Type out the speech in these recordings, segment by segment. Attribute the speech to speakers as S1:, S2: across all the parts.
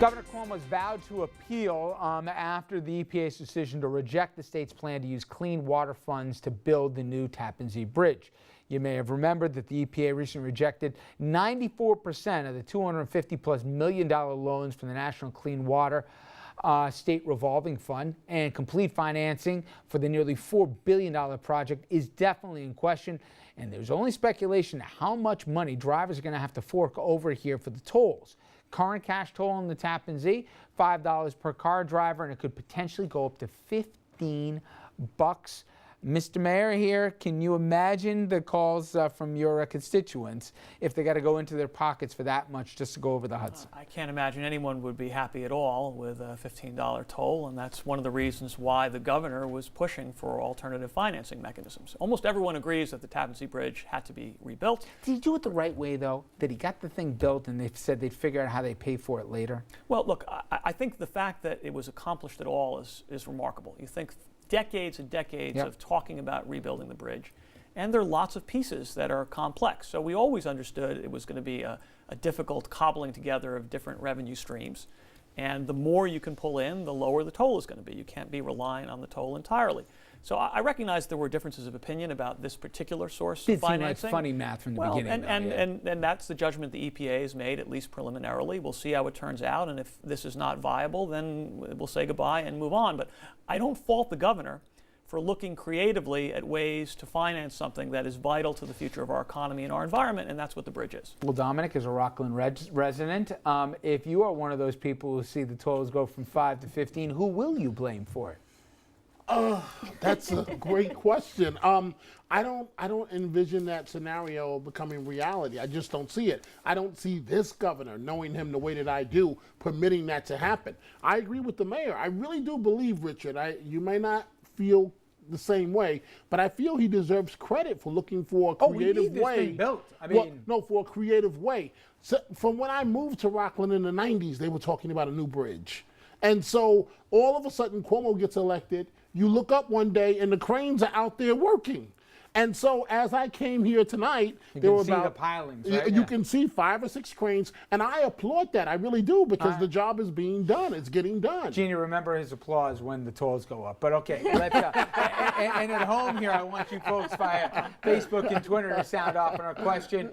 S1: Governor Cuomo has vowed to appeal after the EPA's decision to reject the state's plan to use clean water funds to build the new Tappan Zee Bridge. You may have remembered that the EPA recently rejected 94% of the $250+ million loans from the National Clean Water State Revolving Fund, and complete financing for the nearly $4 billion project is definitely in question. And there's only speculation how much money drivers are going to have to fork over here for the tolls. Current cash toll on the Tappan Zee, $5 per car driver, and it could potentially go up to $15. Mr. Mayor here, can you imagine the calls from your constituents if they got to go into their pockets for that much just to go over the Hudson?
S2: I can't imagine anyone would be happy at all with a $15 toll, and that's one of the reasons why the governor was pushing for alternative financing mechanisms. Almost everyone agrees that the Tappan Zee Bridge had to be rebuilt.
S1: Did he do it the right way, though? That he got the thing built and they said they'd figure out how they pay for it later?
S2: Well, look, I think the fact that it was accomplished at all is remarkable. You think decades and decades of talking about rebuilding the bridge, and there are lots of pieces that are complex. So we always understood it was going to be a difficult cobbling together of different revenue streams. And the more you can pull in, the lower the toll is going to be. You can't be relying on the toll entirely. So I recognize there were differences of opinion about this particular source of financing.
S1: It seemed like funny math from the beginning.
S2: And that's the judgment the EPA has made, at least preliminarily. We'll see how it turns out, and if this is not viable, then we'll say goodbye and move on. But I don't fault the governor for looking creatively at ways to finance something that is vital to the future of our economy and our environment, and that's what the bridge is.
S1: Well, Dominic is a Rockland resident. If you are one of those people who see the tolls go from 5 to 15, who will you blame for it?
S3: That's a great question. I don't envision that scenario becoming reality. I just don't see it. I don't see this governor, knowing him the way that I do, permitting that to happen. I agree with the mayor. I really do believe, Richard, you may not feel the same way, but I feel he deserves credit for looking for a creative way.
S1: This thing built. I mean,
S3: for a creative way. So from when I moved to Rockland in the 90s, they were talking about a new bridge. And so all of a sudden Cuomo gets elected. You look up one day and the cranes are out there working. And so as I came here tonight, there were about,
S1: the pilings, right?
S3: You can see 5 or 6 cranes, and I applaud that. I really do, because the job is being done. It's getting done.
S1: Gina, remember his applause when the tolls go up. But okay, let's, and at home here, I want you folks via Facebook and Twitter to sound off on our question.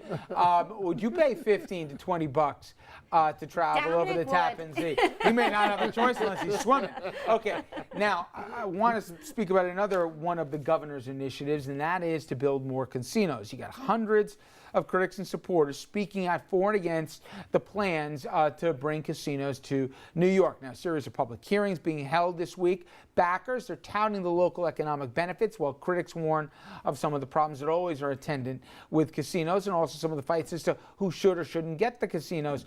S1: Would you pay $15 to $20 to travel over the Tappan Zee? He may not have a choice unless he's swimming. Okay, now I want to speak about another one of the governor's initiatives, and that is to build more casinos. You got hundreds of critics and supporters speaking out for and against the plans to bring casinos to New York. Now, a series of public hearings being held this week. Backers are touting the local economic benefits, while critics warn of some of the problems that always are attendant with casinos, and also some of the fights as to who should or shouldn't get the casinos.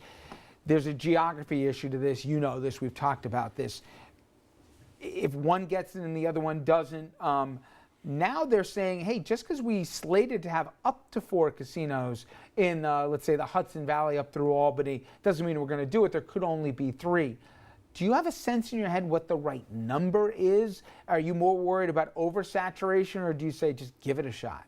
S1: There's a geography issue to this. You know this. We've talked about this. If one gets it and the other one doesn't, now they're saying, hey, just because we slated to have up to 4 casinos in, let's say, the Hudson Valley up through Albany, doesn't mean we're going to do it. There could only be 3. Do you have a sense in your head what the right number is? Are you more worried about oversaturation, or do you say just give it a shot?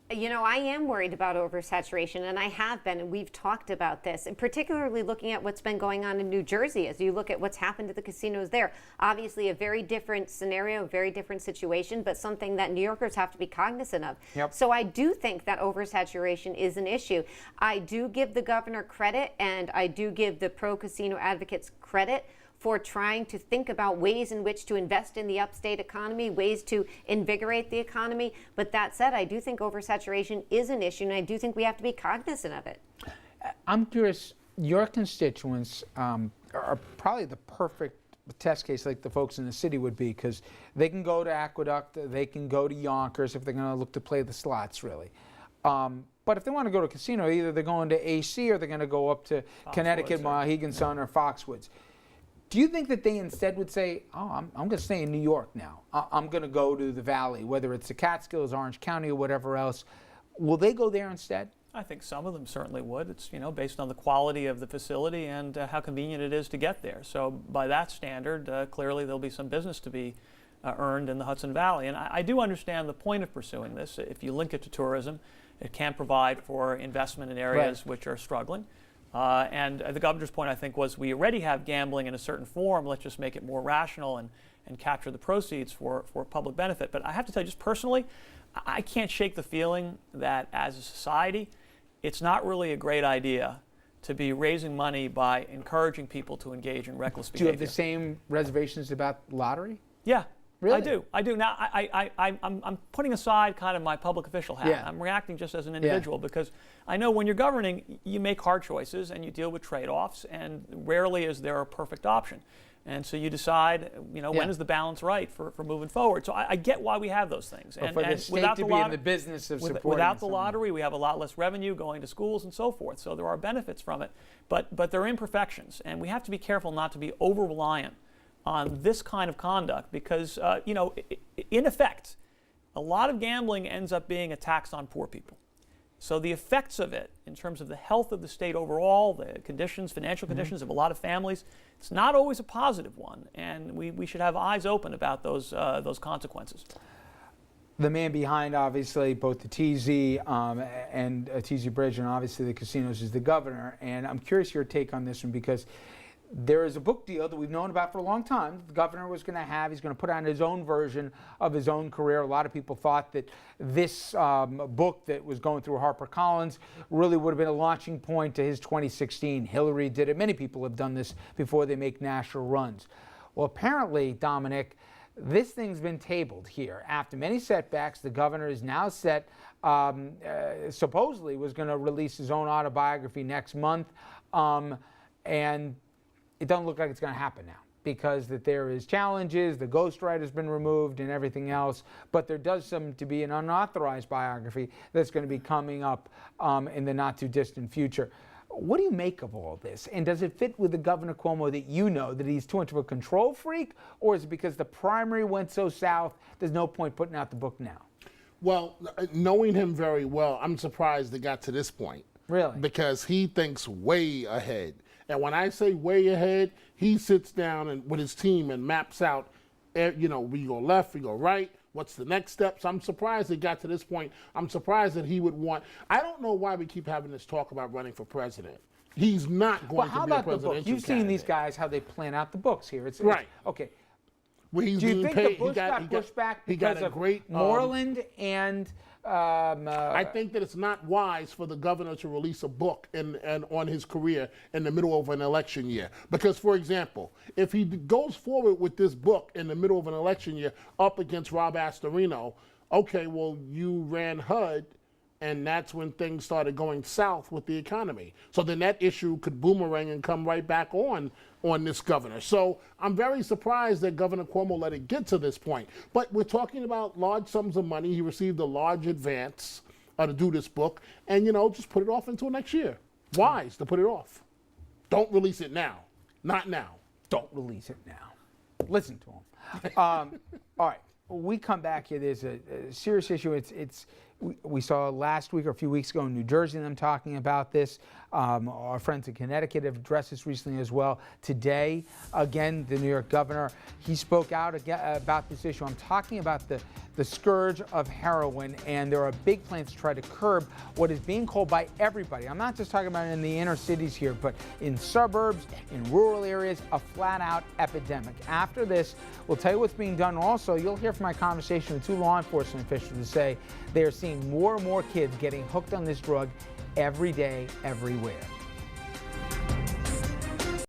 S4: You know, I am worried about oversaturation, and I have been, and we've talked about this, and particularly looking at what's been going on in New Jersey as you look at what's happened to the casinos there. Obviously a very different scenario, a very different situation, but something that New Yorkers have to be cognizant of.
S1: Yep.
S4: So I do think that oversaturation is an issue. I do give the governor credit, and I do give the pro-casino advocates credit for trying to think about ways in which to invest in the upstate economy, ways to invigorate the economy. But that said, I do think oversaturation is an issue, and I do think we have to be cognizant of it.
S1: I'm curious, your constituents are probably the perfect test case, like the folks in the city would be, because they can go to Aqueduct, they can go to Yonkers if they're going to look to play the slots, really. But if they want to go to a casino, either they're going to AC or they're going to go up to Connecticut, Mohegan Sun, or Foxwoods. Do you think that they instead would say, oh, I'm going to stay in New York now. I'm going to go to the Valley, whether it's the Catskills, Orange County, or whatever else. Will they go there instead?
S2: I think some of them certainly would. It's, based on the quality of the facility and how convenient it is to get there. So by that standard, clearly there'll be some business to be earned in the Hudson Valley. And I do understand the point of pursuing this. If you link it to tourism, it can provide for investment in areas which are struggling. And the governor's point, I think, was we already have gambling in a certain form. Let's just make it more rational and capture the proceeds for public benefit. But I have to tell you, just personally, I can't shake the feeling that as a society, it's not really a great idea to be raising money by encouraging people to engage in reckless behavior.
S1: Do you have the same reservations about lottery?
S2: Yeah.
S1: Really?
S2: I do. Now, I'm putting aside kind of my public official hat.
S1: Yeah.
S2: I'm reacting just as an individual because I know when you're governing, you make hard choices and you deal with trade-offs, and rarely is there a perfect option. And so you decide, when is the balance right for moving forward. So I get why we have those things.
S1: But for the state to be in the business of supporting
S2: without the
S1: someone.
S2: lottery, we have a lot less revenue going to schools and so forth. So there are benefits from it, but there are imperfections, and we have to be careful not to be over-reliant on this kind of conduct because, in effect, a lot of gambling ends up being a tax on poor people. So the effects of it, in terms of the health of the state overall, the conditions, financial conditions of a lot of families, it's not always a positive one, and we should have eyes open about those consequences.
S1: The man behind, obviously, both the TZ and TZ Bridge and obviously the casinos is the governor. And I'm curious your take on this one because there is a book deal that we've known about for a long time that the governor was going to have. He's going to put out his own version of his own career. A lot of people thought that this book that was going through HarperCollins really would have been a launching point to his 2016. Hillary did it. Many people have done this before they make national runs. Well, apparently, Dominic, this thing's been tabled here. After many setbacks, the governor is now set, supposedly was going to release his own autobiography next month. And it doesn't look like it's going to happen now because that there is challenges, the ghostwriter's been removed and everything else, but there does seem to be an unauthorized biography that's going to be coming up in the not too distant future. What do you make of all this? And does it fit with the Governor Cuomo that you know that he's too much of a control freak, or is it because the primary went so south, there's no point putting out the book now?
S3: Well, knowing him very well, I'm surprised it got to this point.
S1: Really?
S3: Because he thinks way ahead. And when I say way ahead, he sits down and with his team and maps out, we go left, we go right, what's the next steps? I'm surprised it got to this point. I'm surprised that he would want, I don't know why we keep having this talk about running for president. He's not going to be a presidential candidate.
S1: How about the book? You've seen these guys, how they plan out the books here.
S3: Right.
S1: Okay.
S3: Well, he's
S1: Do you
S3: being
S1: think
S3: paid.
S1: the Bush got pushed back
S3: he got
S1: because
S3: a
S1: of
S3: great,
S1: Moreland and...
S3: I think that it's not wise for the governor to release a book and on his career in the middle of an election year. Because, for example, if he goes forward with this book in the middle of an election year up against Rob Astorino, okay, well, you ran HUD, and that's when things started going south with the economy. So then that issue could boomerang and come right back on this governor. So I'm very surprised that Governor Cuomo let it get to this point. But we're talking about large sums of money. He received a large advance to do this book, and just put it off until next year. Wise to put it off. Don't release it now. Not now.
S1: Don't release it now. Listen to him. All right, we come back here. There's a serious issue. We saw last week or a few weeks ago in New Jersey them talking about this. Our friends in Connecticut have addressed this recently as well. Today, again, the New York governor, he spoke out again about this issue. I'm talking about the scourge of heroin, and there are big plans to try to curb what is being called by everybody. I'm not just talking about in the inner cities here, but in suburbs, in rural areas, a flat-out epidemic. After this, we'll tell you what's being done. Also, you'll hear from my conversation with two law enforcement officials who say they are seeing more and more kids getting hooked on this drug every day, everywhere.